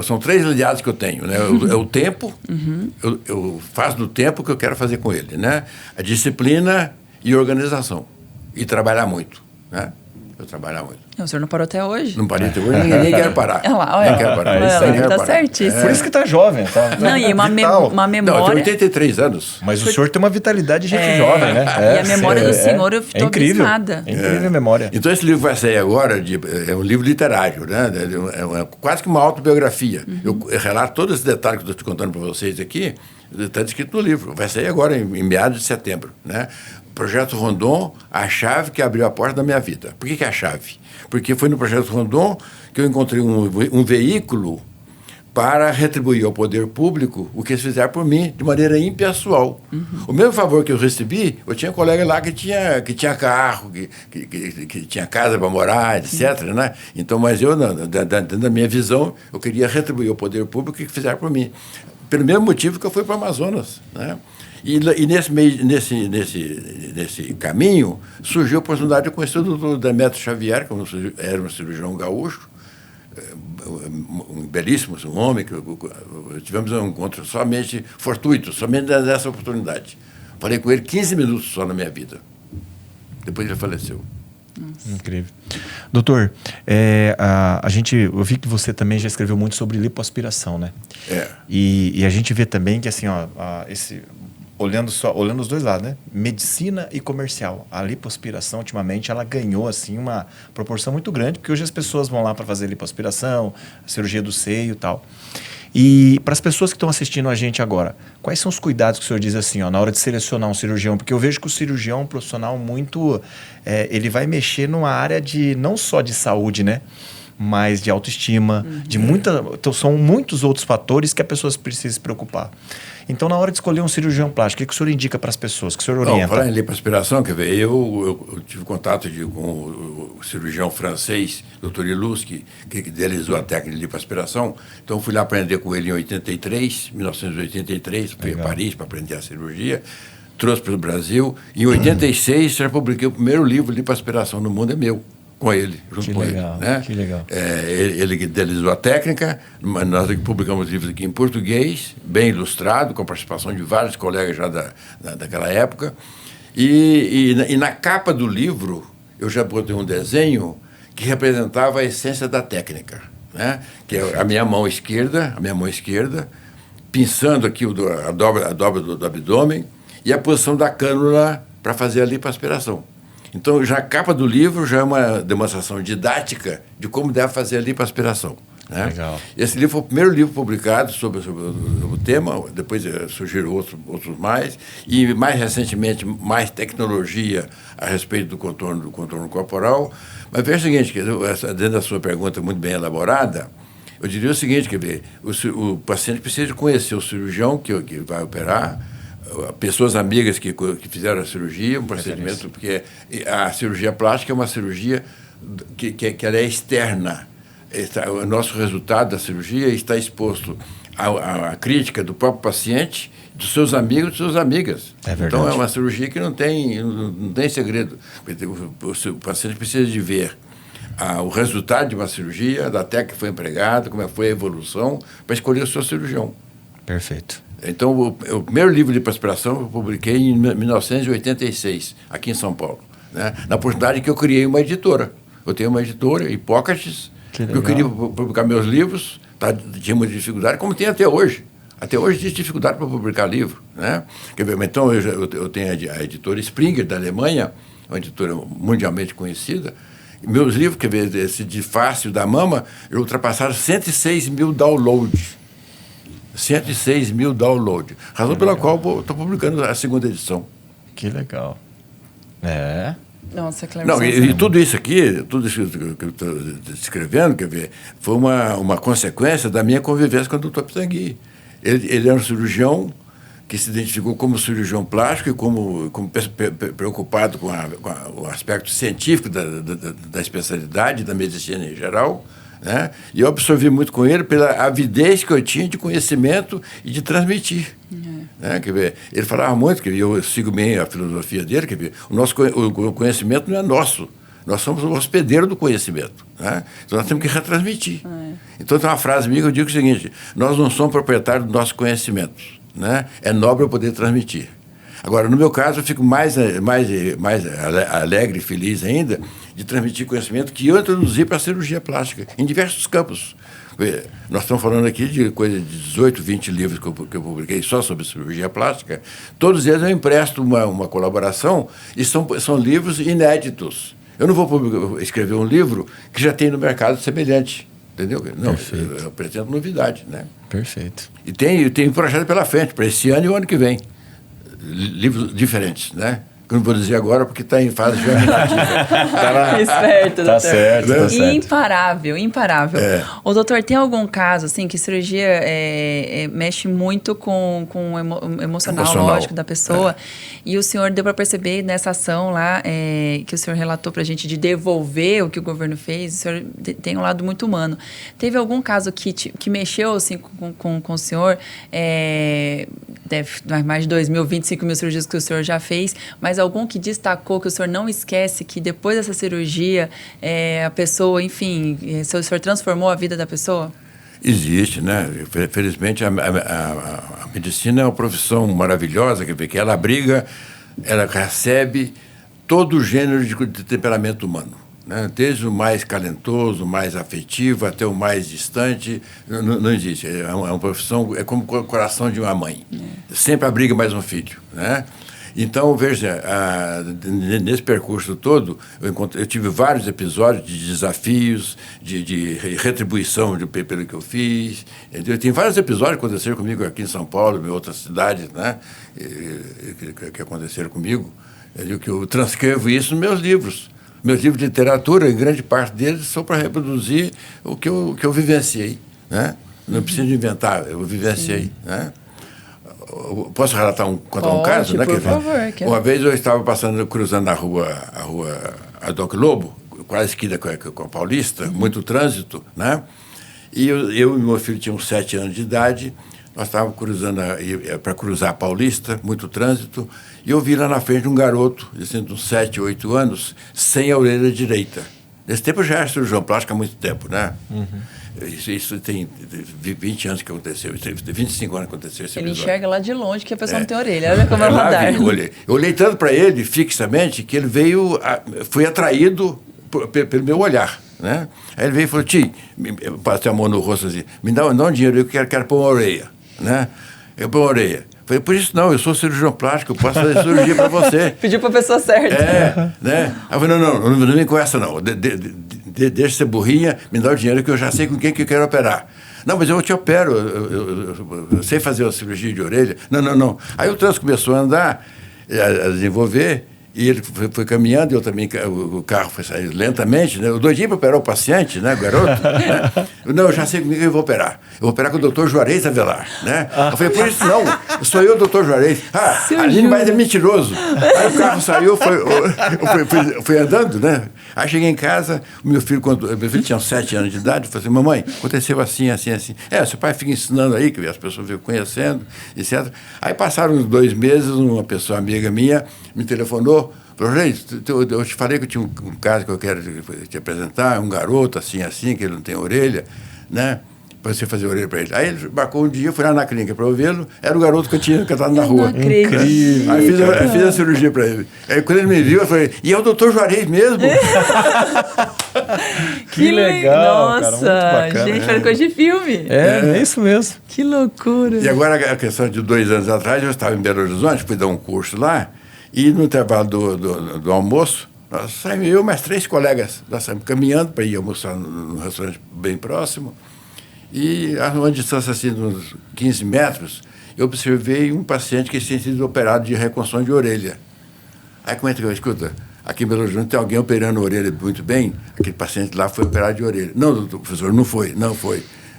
São 3 aliados que eu tenho, né? É o tempo, eu faço no tempo o que eu quero fazer com ele, né? A disciplina e a organização. E trabalhar muito, né? Eu trabalhar muito. O senhor não parou até hoje? Não parei até hoje, nem quero parar. Olha lá, olha. Nem quero parar. Olha lá, Nem quero tá parar. certíssimo. Por isso que tá jovem, tá? Não, e uma Vital. memória... Não, eu tenho 83 anos. Mas o senhor tem uma vitalidade de gente jovem, né? E a memória do senhor, eu tô incrível. abismada. É incrível a memória. Então, esse livro vai sair agora, é um livro literário, né? Quase que uma autobiografia. Eu relato todos esses detalhes que eu estou te contando para vocês aqui, está descrito no livro. Vai sair agora, em meados de setembro, né? Projeto Rondon, a chave que abriu a porta da minha vida. Por que a chave? Porque foi no Projeto Rondon que eu encontrei um veículo para retribuir ao poder público o que eles fizeram por mim de maneira impessoal. O mesmo favor que eu recebi, eu tinha um colega lá que tinha carro, que tinha casa para morar, etc. Né? Então, mas eu, dentro da minha visão, eu queria retribuir ao poder público o que fizeram por mim. Pelo mesmo motivo que eu fui para o Amazonas, né? E nesse caminho surgiu a oportunidade de conhecer o doutor Demetrio Xavier, que era um cirurgião gaúcho, um belíssimo homem, que tivemos um encontro somente fortuito, somente nessa oportunidade. Falei com ele 15 minutos só na minha vida. Depois ele faleceu. Nossa. Incrível. Doutor, eu vi que você também já escreveu muito sobre lipoaspiração, né? E a gente vê também que, assim, olhando os dois lados, né? Medicina e comercial. A lipoaspiração, ultimamente, ela ganhou, assim, uma proporção muito grande, porque hoje as pessoas vão lá para fazer lipoaspiração, a cirurgia do seio e tal. E para as pessoas que estão assistindo a gente agora, quais são os cuidados que o senhor diz assim, na hora de selecionar um cirurgião? Porque eu vejo que o cirurgião é um profissional muito... ele vai mexer numa área não só de saúde, né? Mas de autoestima, então são muitos outros fatores que a pessoa precisa se preocupar. Então, na hora de escolher um cirurgião plástico, o que o senhor indica para as pessoas, que o senhor orienta? Falar em lipoaspiração, quer ver, eu tive contato com o cirurgião francês, Dr. Ilus, que idealizou a técnica de lipoaspiração. Então, fui lá aprender com ele em 1983, fui a Paris para aprender a cirurgia, trouxe para o Brasil. Em 86, já publiquei o primeiro livro de lipoaspiração no mundo, é meu. Com ele, junto com ele. Né? Que legal. Ele idealizou a técnica, nós publicamos livros aqui em português, bem ilustrado, com a participação de vários colegas já daquela época. E na capa do livro, eu já botei um desenho que representava a essência da técnica, né? Que é a minha mão esquerda, pinçando aqui a dobra do abdômen e a posição da cânula para fazer a lipoaspiração. Então, já a capa do livro já é uma demonstração didática de como deve fazer a lipoaspiração. Né? Legal. Esse livro foi o primeiro livro publicado sobre o tema, depois surgiram outros mais, e mais recentemente, mais tecnologia a respeito do contorno corporal. Mas veja o seguinte, dentro da sua pergunta muito bem elaborada, Eu diria o seguinte, quer ver, o paciente precisa conhecer o cirurgião que vai operar, pessoas amigas que fizeram a cirurgia, um procedimento, porque a cirurgia plástica é uma cirurgia que ela é externa. O nosso resultado da cirurgia está exposto à crítica do próprio paciente, dos seus amigos e de suas amigas. É verdade. Então, é uma cirurgia que não tem segredo. O paciente precisa de ver o resultado de uma cirurgia, da técnica que foi empregada, como foi a evolução, para escolher o seu cirurgião. Perfeito. Então, o primeiro livro de transpiração eu publiquei em 1986, aqui em São Paulo, né? Na oportunidade que eu criei uma editora. Eu tenho uma editora, Hipócrates, que eu queria publicar meus livros, tinha muita dificuldade, como tem até hoje. Até hoje existe dificuldade para publicar livro, né? Então, eu tenho a editora Springer, da Alemanha, uma editora mundialmente conhecida. Meus livros, esse de Fácil da Mama, ultrapassaram 106 mil downloads. 106 mil downloads. Razão pela qual estou publicando a segunda edição. Que legal. É. Nossa, Cleverson. Não, e tudo isso aqui, tudo isso que eu estou descrevendo, foi uma consequência da minha convivência com o Dr. Pitangui. Ele era um cirurgião que se identificou como cirurgião plástico e como preocupado com o aspecto científico da especialidade, da medicina em geral, né? E eu absorvi muito com ele pela avidez que eu tinha de conhecimento e de transmitir. Né? Ele falava muito, eu sigo bem a filosofia dele, o conhecimento não é nosso. Nós somos o hospedeiro do conhecimento, né? Então nós temos que retransmitir. Então tem uma frase minha que eu digo o seguinte: nós não somos proprietários dos nossos conhecimentos, né? É nobre eu poder transmitir. Agora, no meu caso, eu fico mais alegre e feliz ainda de transmitir conhecimento que eu introduzi para a cirurgia plástica, em diversos campos. Nós estamos falando aqui de coisa de 18, 20 livros que eu publiquei só sobre cirurgia plástica. Todos eles eu empresto uma colaboração e são livros inéditos. Eu não vou escrever um livro que já tem no mercado semelhante, entendeu? Não, eu apresento novidade, né? Perfeito. E tem projeto pela frente, para esse ano e o ano que vem. Livros diferentes, né? Que eu não vou dizer agora porque está em fase germinativa. Tá lá. Esperto, doutor. Tá certo, tá certo. Imparável. O doutor, tem algum caso, assim, que cirurgia mexe muito com o emocional, lógico, da pessoa? E o senhor deu para perceber nessa ação lá, que o senhor relatou para a gente, de devolver o que o governo fez, o senhor tem um lado muito humano. Teve algum caso que mexeu, assim, com o senhor? Deve mais de 2.025 mil cirurgias que o senhor já fez, mas algum que destacou, que o senhor não esquece, que depois dessa cirurgia, a pessoa, enfim, o senhor transformou a vida da pessoa? Existe, né? Felizmente, a medicina é uma profissão maravilhosa, que ela abriga, ela recebe todo o gênero de temperamento humano, né? Desde o mais calentoso, o mais afetivo, até o mais distante. Não existe. É uma profissão, é como o coração de uma mãe. Sempre abriga mais um filho, né? Então, veja, nesse percurso todo, eu tive vários episódios de desafios, de retribuição pelo que eu fiz. Tem vários episódios que aconteceram comigo aqui em São Paulo, em outras cidades, né, que aconteceram comigo. Eu transcrevo isso nos meus livros. Meus livros de literatura, em grande parte deles, são para reproduzir o que eu vivenciei, né? Não preciso inventar, eu vivenciei, né? Posso contar um caso? Né? Por favor. Uma vez eu estava cruzando a rua Adolfo Lobo, quase esquina com a Paulista, muito trânsito, né? E eu e meu filho tínhamos 7 anos de idade, nós estávamos para cruzar a Paulista, muito trânsito, e eu vi lá na frente um garoto, de uns 7, 8 anos, sem a orelha direita. Nesse tempo eu já era cirurgião plástico há muito tempo, né? Isso tem 20 anos que aconteceu, 25 anos que aconteceu esse episódio. Ele enxerga lá de longe que a pessoa não tem orelha. Olha como é moderno. Eu olhei tanto para ele fixamente que ele foi atraído pelo meu olhar, né? Aí ele veio e falou: Tio, passei a mão no rosto assim, me dá um dinheiro, eu quero pôr uma orelha, né? Eu pôr uma orelha. Falei: por isso não, eu sou cirurgião plástico, eu posso fazer cirurgia para você. Pediu para a pessoa certa. Né? Aí eu falei: não vem com essa não, deixa ser burrinha, me dá o dinheiro que eu já sei com quem que eu quero operar. Não, mas eu te opero, eu sei fazer a cirurgia de orelha. Não. Aí o trânsito começou a andar, a desenvolver, E ele foi caminhando, eu também, o carro foi saindo lentamente, né? Eu doidinho para operar o paciente, né, o garoto. Né? Não, eu já sei comigo que eu vou operar. Eu vou operar com o doutor Juarez Avelar, né? Eu falei, por isso não, sou eu o doutor Juarez. A Aline mais é mentiroso. Aí o carro saiu, fui andando, né? Aí cheguei em casa, meu filho tinha 7 anos de idade, eu falei assim, mamãe, aconteceu assim, assim, assim. Seu pai fica ensinando aí, que as pessoas ficam conhecendo, etc. Aí passaram uns 2 meses, uma pessoa amiga minha me telefonou, falou, gente, eu te falei que eu tinha um caso que eu quero te apresentar, um garoto assim, assim, que ele não tem orelha, né? Para você fazer orelha para ele. Aí ele marcou um dia, eu fui lá na clínica para eu vê-lo, era o garoto que eu tinha cantado na rua. Incrível. Aí fiz a cirurgia para ele. Aí quando ele me viu, eu falei, e é o doutor Juarez mesmo? Que legal, nossa, cara, muito bacana. gente, foi coisa de filme. É isso mesmo. Que loucura. E agora, a questão de 2 anos atrás, eu estava em Belo Horizonte, fui dar um curso lá, e no intervalo do almoço, nós saímos, eu e mais 3 colegas, nós saímos caminhando para ir almoçar num restaurante bem próximo, e a uma distância assim de uns 15 metros, eu observei um paciente que tinha sido operado de reconstrução de orelha. Aí como é que eu escuta? Aqui em Belo Horizonte tem alguém operando a orelha muito bem, aquele paciente lá foi operado de orelha. Não, doutor, professor, não foi.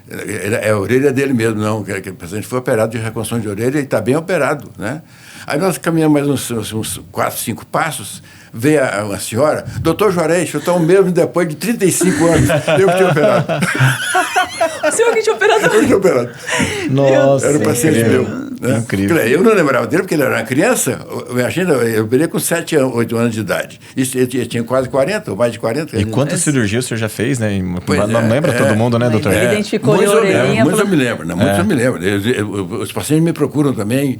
É a orelha dele mesmo, não. Aquele paciente foi operado de reconstrução de orelha e está bem operado, né? Aí nós caminhamos mais uns 4, 5 passos, veio uma senhora, doutor Juarez, eu estou mesmo depois de 35 anos, eu que tinha operado. O senhor que tinha operado? Eu tinha operado. Nossa, era um paciente incrível. meu. Né? Incrível. Eu não lembrava dele porque ele era uma criança. Imagina, eu operei com 7, 8 anos de idade. Isso, ele tinha quase 40, ou mais de 40. E quantas cirurgias o senhor já fez, né? Pois não lembra todo mundo, né, doutor? Ele identificou a orelhinha. Muitos eu me lembro, né? Muitos eu me lembro. Os pacientes me procuram também,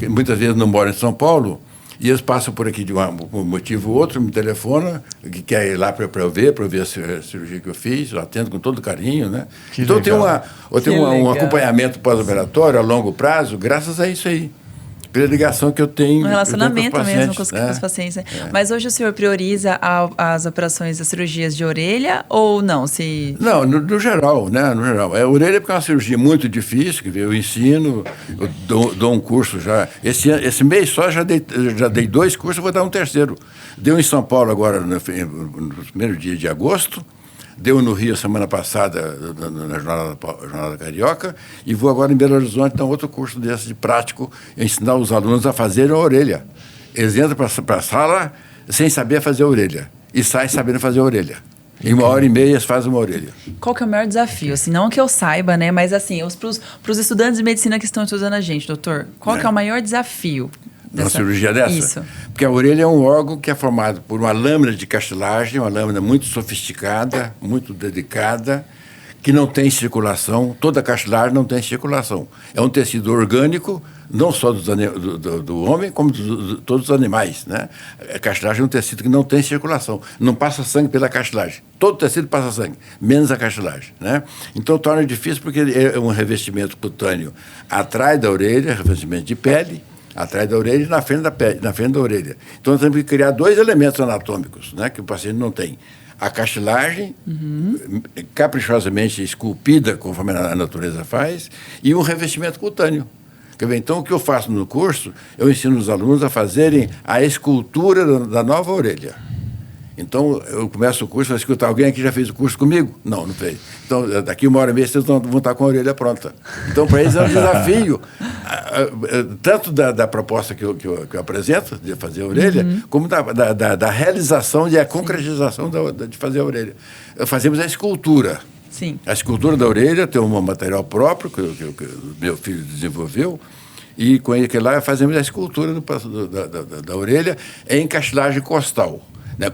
muitas vezes não moram em São Paulo, e eles passam por aqui de um motivo ou outro, me telefonam, que quer ir lá para eu ver a cirurgia que eu fiz, eu atendo com todo carinho, né? Que então legal. eu tenho um acompanhamento pós-operatório a longo prazo, graças a isso aí. Pela ligação que eu tenho. Um relacionamento com os mesmo pacientes, com os pacientes. Né? Mas hoje o senhor prioriza as operações, as cirurgias de orelha ou não? Não, no geral, né? No geral. A orelha porque é uma cirurgia muito difícil, que eu ensino, eu dou um curso já. Esse mês só já dei 2 cursos, eu vou dar um terceiro. Deu em São Paulo agora, no primeiro dia de agosto. Deu no Rio semana passada, na Jornada Carioca, e vou agora em Belo Horizonte dar outro curso desse de prático, ensinar os alunos a fazerem a orelha. Eles entram para a sala sem saber fazer a orelha, e saem sabendo fazer a orelha. Em 1h30 eles fazem uma orelha. Qual que é o maior desafio? Assim, não que eu saiba, né? Mas assim, para os estudantes de medicina que estão estudando a gente, doutor, qual que é o maior desafio? Uma cirurgia dessa? Isso. Porque a orelha é um órgão que é formado por uma lâmina de cartilagem, uma lâmina muito sofisticada, muito delicada, que não tem circulação. Toda cartilagem não tem circulação. É um tecido orgânico, não só do homem, como de todos os animais, né? A cartilagem é um tecido que não tem circulação. Não passa sangue pela cartilagem. Todo tecido passa sangue, menos a cartilagem, né? Então torna difícil porque é um revestimento cutâneo atrás da orelha, revestimento de pele, atrás da orelha e na frente da orelha. Então, nós temos que criar 2 elementos anatômicos, né, que o paciente não tem. A cartilagem, caprichosamente esculpida, conforme a natureza faz, e um revestimento cutâneo. Quer ver? Então, o que eu faço no curso, eu ensino os alunos a fazerem a escultura da nova orelha. Então, eu começo o curso e falo, escuta, alguém aqui já fez o curso comigo? Não, não fez. Então, daqui 1h30 vocês vão estar com a orelha pronta. Então, para eles é um desafio, tanto da proposta que eu apresento, de fazer a orelha, como da realização e a concretização de fazer a orelha. Fazemos a escultura. Sim. A escultura da orelha tem um material próprio que o meu filho desenvolveu, e com ele que lá fazemos a escultura da orelha em cartilagem costal.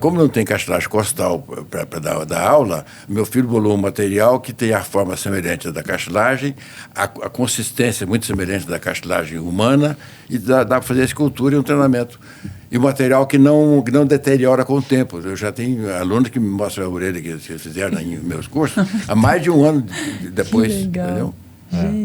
Como não tem cartilagem costal para dar aula, meu filho bolou um material que tem a forma semelhante da cartilagem, a consistência muito semelhante da cartilagem humana, e dá para fazer a escultura e um treinamento. E um material que não deteriora com o tempo. Eu já tenho alunos que me mostram a orelha que eles fizeram em meus cursos há mais de 1 ano depois. Que legal. Entendeu?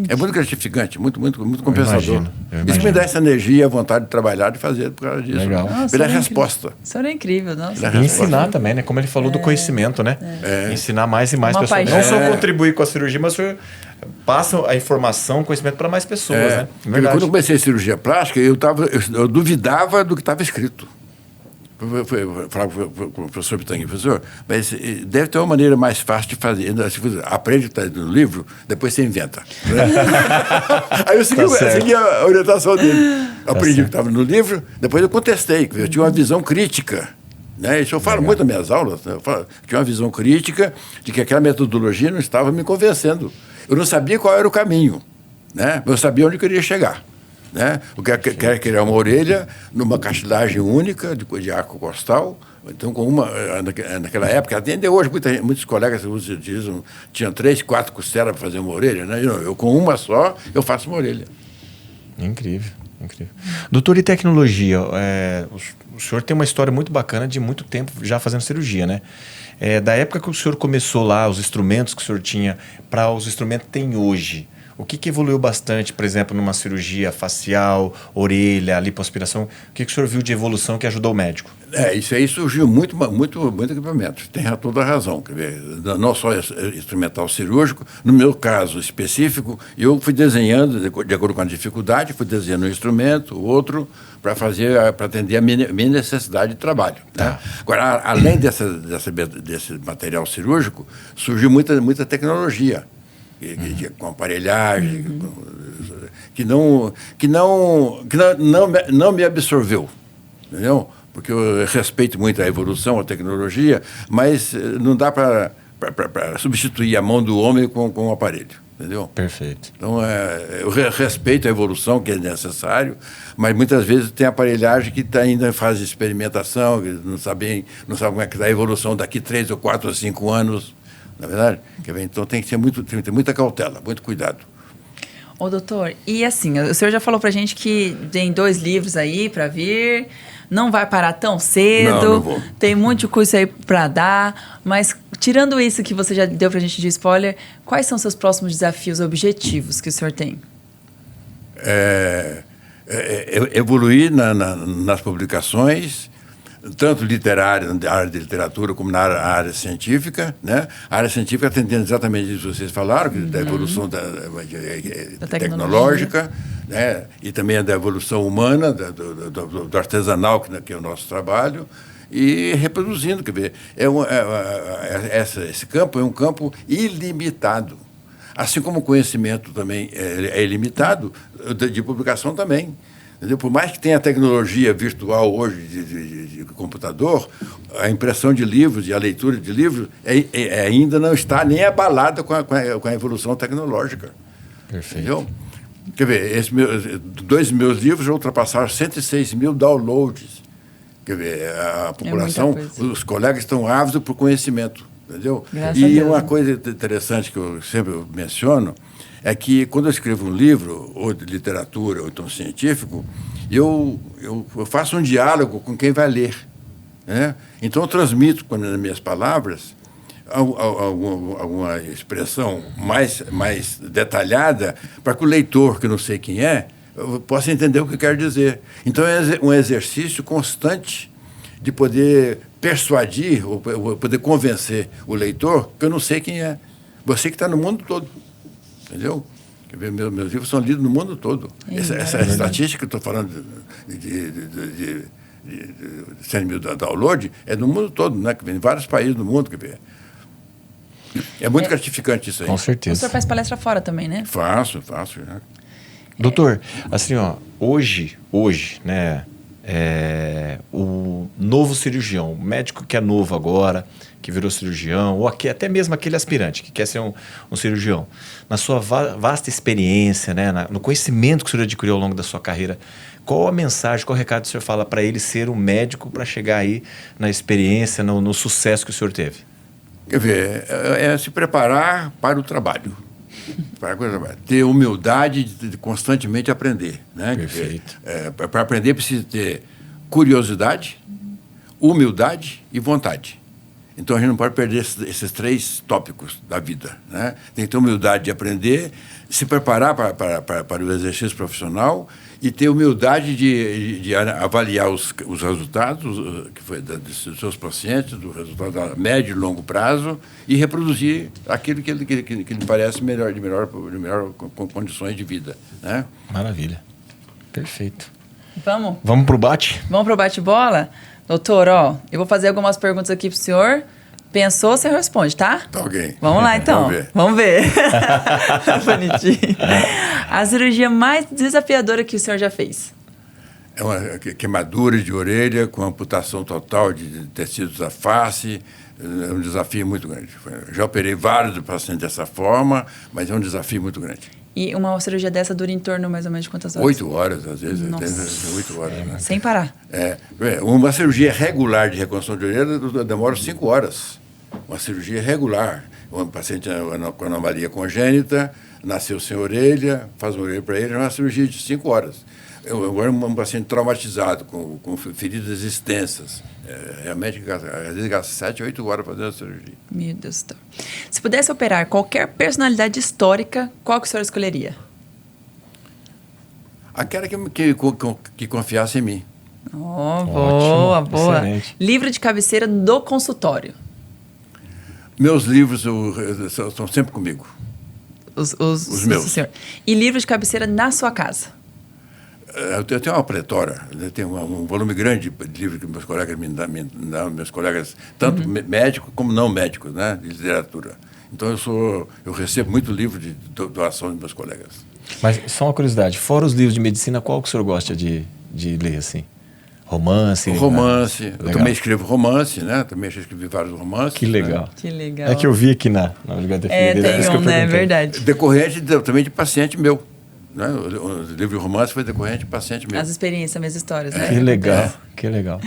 É muito gratificante, muito compensador. Eu imagino. Isso me dá essa energia, a vontade de trabalhar, de fazer por causa disso. Legal. Nossa, Pela é resposta. Isso era incrível, nossa. E ensinar também, né? Como ele falou do conhecimento, né? Ensinar mais e mais Uma pessoas. paixão. Não só contribuir com a cirurgia, mas o senhor passa a informação, o conhecimento para mais pessoas, né? Quando eu comecei a cirurgia plástica, eu duvidava do que estava escrito. Falava com o professor Pitangui, professor, mas deve ter uma maneira mais fácil de fazer. Aprende o que está no livro, depois você inventa. Né? Aí eu segui a orientação dele. Aprendi o que estava no livro, depois eu contestei, eu tinha uma visão crítica. Né? Isso eu falo muito nas minhas aulas. Né? Eu tinha uma visão crítica de que aquela metodologia não estava me convencendo. Eu não sabia qual era o caminho, né? Eu sabia onde eu queria chegar. Né? Eu quero criar uma orelha numa cartilagem única de arco costal. Então, naquela época, até hoje, muitos colegas utilizam, tinham 3, 4 costelas para fazer uma orelha. Né? Eu, com uma só, eu faço uma orelha. Incrível, incrível. Doutor, e tecnologia? O senhor tem uma história muito bacana de muito tempo já fazendo cirurgia, né? Da época que o senhor começou lá, os instrumentos que o senhor tinha, para os instrumentos que tem hoje, o que evoluiu bastante, por exemplo, numa cirurgia facial, orelha, lipoaspiração? O que o senhor viu de evolução que ajudou o médico? Isso aí surgiu muito equipamento. Tem toda a razão. Quer ver, não só instrumental cirúrgico. No meu caso específico, eu fui desenhando, de acordo com a dificuldade, fui desenhando um instrumento, outro, para atender a minha necessidade de trabalho. Tá. Né? Agora, além desse material cirúrgico, surgiu muita tecnologia. Com aparelhagem, que não me absorveu, entendeu? Porque eu respeito muito a evolução, a tecnologia, mas não dá para substituir a mão do homem com o aparelho, entendeu? Perfeito. Então, eu respeito a evolução, que é necessário, mas muitas vezes tem aparelhagem que está ainda em fase de experimentação, que não sabe como é que está a evolução daqui 3 ou 4 ou 5 anos. Na verdade, então tem que ter muita cautela, muito cuidado. Ô, doutor, e assim, o senhor já falou pra gente que tem 2 livros aí para vir, não vai parar tão cedo, não vou. Tem muito curso aí para dar, mas tirando isso que você já deu pra gente de spoiler, quais são seus próximos desafios, objetivos que o senhor tem? Evoluir nas publicações, tanto literária, na área de literatura, como na área científica, né? A área científica atendendo exatamente isso que vocês falaram, da evolução tecnológica, né? E também da evolução humana, do artesanal, que é o nosso trabalho, e reproduzindo. Quer ver, esse campo é um campo ilimitado. Assim como o conhecimento também é ilimitado, de publicação também. Entendeu? Por mais que tenha tecnologia virtual hoje de computador, a impressão de livros e a leitura de livros ainda não está nem abalada com a evolução tecnológica. Perfeito. Entendeu? Quer ver, 2 meus livros já ultrapassaram 106 mil downloads. Quer ver, a população, os colegas estão ávidos por conhecimento. Entendeu? E uma coisa interessante que eu sempre menciono é que quando eu escrevo um livro, ou de literatura, ou então científico, eu faço um diálogo com quem vai ler. Né? Então eu transmito, nas minhas palavras, alguma expressão mais detalhada para que o leitor, que não sei quem possa entender o que eu quero dizer. Então é um exercício constante de poder persuadir, ou poder convencer o leitor que eu não sei quem é. Você que está no mundo todo. Entendeu? Meus livros são lidos no mundo todo. Essa estatística que eu estou falando de 100 mil download é no mundo todo, né? Que vem em vários países do mundo. É muito gratificante isso aí. Com certeza. O senhor faz palestra fora também, né? Faço. Né? Doutor, assim, hoje, né? O novo cirurgião, o médico que é novo agora, que virou cirurgião, ou até mesmo aquele aspirante que quer ser um cirurgião, na sua vasta experiência, né, no conhecimento que o senhor adquiriu ao longo da sua carreira, qual a mensagem, qual o recado que o senhor fala para ele ser um médico para chegar aí na experiência, no sucesso que o senhor teve? Quer ver, se preparar para o trabalho. Ter humildade de constantemente aprender. Né? Perfeito. Para aprender precisa ter curiosidade, humildade e vontade. Então a gente não pode perder esses 3 tópicos da vida. Né? Tem que ter humildade de aprender, se preparar para o exercício profissional e ter humildade de avaliar os resultados que foi dos seus pacientes, do resultado a médio e longo prazo, e reproduzir aquilo que lhe parece de melhor condições de vida. Né? Maravilha. Perfeito. Vamos? Vamos para o bate? Vamos para o bate-bola? Doutor, ó, eu vou fazer algumas perguntas aqui pro senhor. Pensou, você responde, tá? Tá ok. Vamos lá, então. Vamos ver. Bonitinho. A cirurgia mais desafiadora que o senhor já fez? É uma queimadura de orelha com amputação total de tecidos da face. É um desafio muito grande. Já operei vários pacientes dessa forma, mas é um desafio muito grande. E uma cirurgia dessa dura em torno mais ou menos de quantas horas? 8 horas, às vezes. Nossa. 8 horas, né? Sem parar. Uma cirurgia regular de reconstrução de orelha demora 5 horas. Uma cirurgia regular. Um paciente com anomalia congênita, nasceu sem orelha, faz uma orelha para ele, é uma cirurgia de 5 horas. Agora, um paciente traumatizado, com feridas extensas, realmente, às vezes, gasta 7, 8 horas fazendo a cirurgia. Meu Deus do céu. Se pudesse operar qualquer personalidade histórica, qual que o senhor escolheria? Aquela que confiasse em mim. Oh, boa, boa. Excelente. Livro de cabeceira do consultório. Meus livros estão sempre comigo. Os meus. Senhor. E livro de cabeceira na sua casa? Eu tenho uma pletora, eu tenho um volume grande de livros que meus colegas me dão, meus colegas, tanto médicos como não médicos, né, de literatura. Então, eu recebo muito livro de doação dos meus colegas. Mas só uma curiosidade, fora os livros de medicina, qual que o senhor gosta de ler, assim? Romance? Romance. Né? Eu também escrevo romance, né? Também já escrevi vários romances. Que legal. Né? Que legal. É que eu vi aqui na Biblioteca dele. Tem um, né? É verdade. Decorrente também de paciente meu. Né? O livro de romance foi decorrente de paciente meu. As experiências, as histórias, né? Que legal, que legal.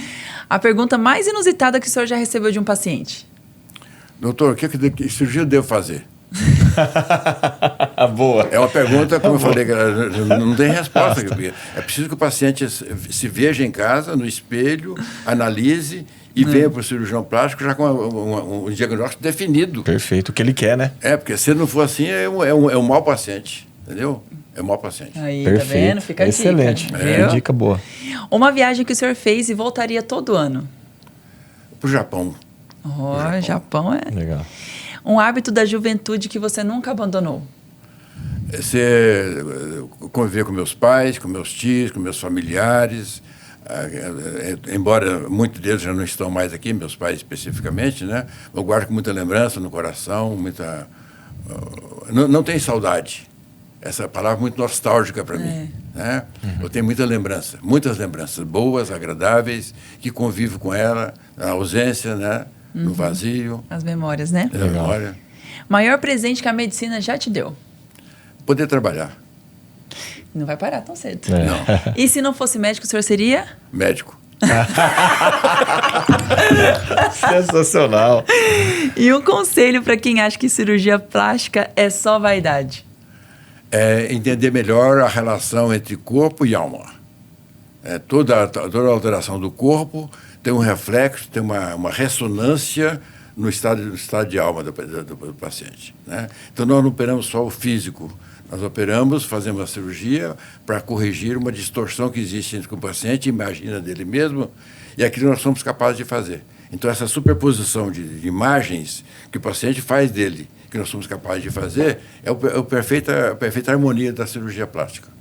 A pergunta mais inusitada que o senhor já recebeu de um paciente? Doutor, que cirurgia eu devo fazer? Boa. É uma pergunta, como eu falei, não tem resposta. É preciso que o paciente se veja em casa, no espelho, analise e venha para o cirurgião plástico já com um diagnóstico definido. Perfeito, o que ele quer, né? Porque se não for assim, é um mau paciente, entendeu? É um mau paciente. Aí, Perfeito. tá vendo? Fica a dica. Excelente. Viu? Dica boa. Uma viagem que o senhor fez e voltaria todo ano? Para o Japão. Japão é... Legal. Um hábito da juventude que você nunca abandonou? Conviver com meus pais, com meus tios, com meus familiares. Embora muitos deles já não estão mais aqui, meus pais especificamente, né? Eu guardo com muita lembrança no coração, não tem saudade. Essa palavra é muito nostálgica para mim. Né? Eu tenho muitas lembranças boas, agradáveis, que convivo com ela, na ausência, né? No vazio. As memórias, né? Na memória. Maior presente que a medicina já te deu? Poder trabalhar. Não vai parar tão cedo. Não. E se não fosse médico, o senhor seria? Médico. Sensacional. E um conselho para quem acha que cirurgia plástica é só vaidade? É entender melhor a relação entre corpo e alma. Toda alteração do corpo tem um reflexo, tem uma ressonância no estado de alma do paciente. Né? Então, nós não operamos só o físico, nós fazemos a cirurgia para corrigir uma distorção que existe entre o paciente, imagina dele mesmo, e aquilo nós somos capazes de fazer. Então, essa superposição de imagens que o paciente faz dele, que nós somos capazes de fazer, é a perfeita harmonia da cirurgia plástica.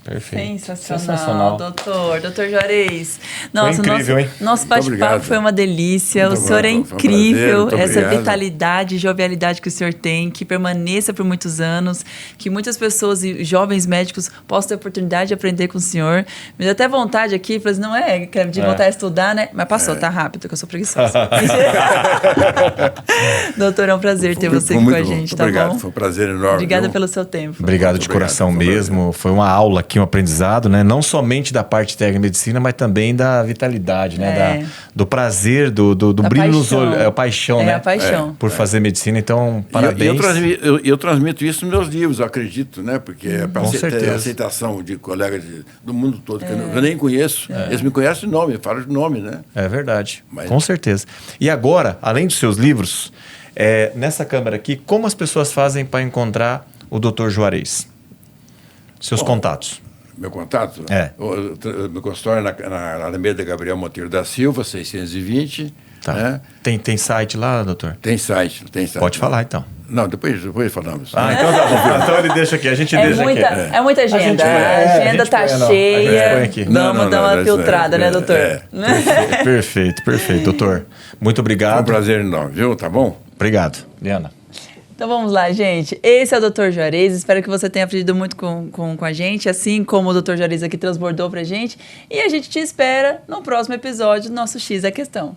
Perfeito. Sensacional, doutor Juarez. Nossa, foi incrível, hein? Nosso bate-papo foi uma delícia. O senhor é incrível, essa vitalidade, jovialidade que o senhor tem, que permaneça por muitos anos, que muitas pessoas e jovens médicos possam ter oportunidade de aprender com o senhor. Me deu até vontade aqui, falei assim, não é de voltar a estudar, né? Mas passou, tá rápido, que eu sou preguiçosa. Doutor, é um prazer ter você aqui com a gente, tá obrigado, bom? Foi um prazer enorme. Obrigada pelo seu tempo. Obrigado de coração mesmo. Foi uma aula aqui, um aprendizado, né? Não somente da parte técnica de medicina, mas também da vitalidade, né? Do prazer, do brilho nos olhos. É a paixão, né? A paixão. Por fazer medicina. Então, parabéns. Eu transmito isso nos meus livros, eu acredito, né? Porque é para ter aceitação de colegas do mundo todo, que eu nem conheço. Eles me conhecem de nome, falam de nome, né? É verdade, com certeza. E agora, além dos seus livros, nessa câmera aqui, como as pessoas fazem para encontrar o Dr. Juarez? Seus contatos. Meu contato? Meu consultório é na Alameda Gabriel Monteiro da Silva, 620. Tá. Né? Tem site lá, doutor? Tem site. Pode falar, então. Não, depois falamos. Ah, então tá bom. Então ele deixa aqui, a gente deixa aqui. É muita agenda. A agenda tá cheia. Põe aqui. Vamos dar uma filtrada, né, doutor? Perfeito, doutor. Muito obrigado. É um prazer enorme, viu? Tá bom? Obrigado. Liana. Então vamos lá, gente. Esse é o Dr. Juarez. Espero que você tenha aprendido muito com a gente, assim como o Dr. Juarez aqui transbordou pra gente. E a gente te espera no próximo episódio do nosso X é Questão.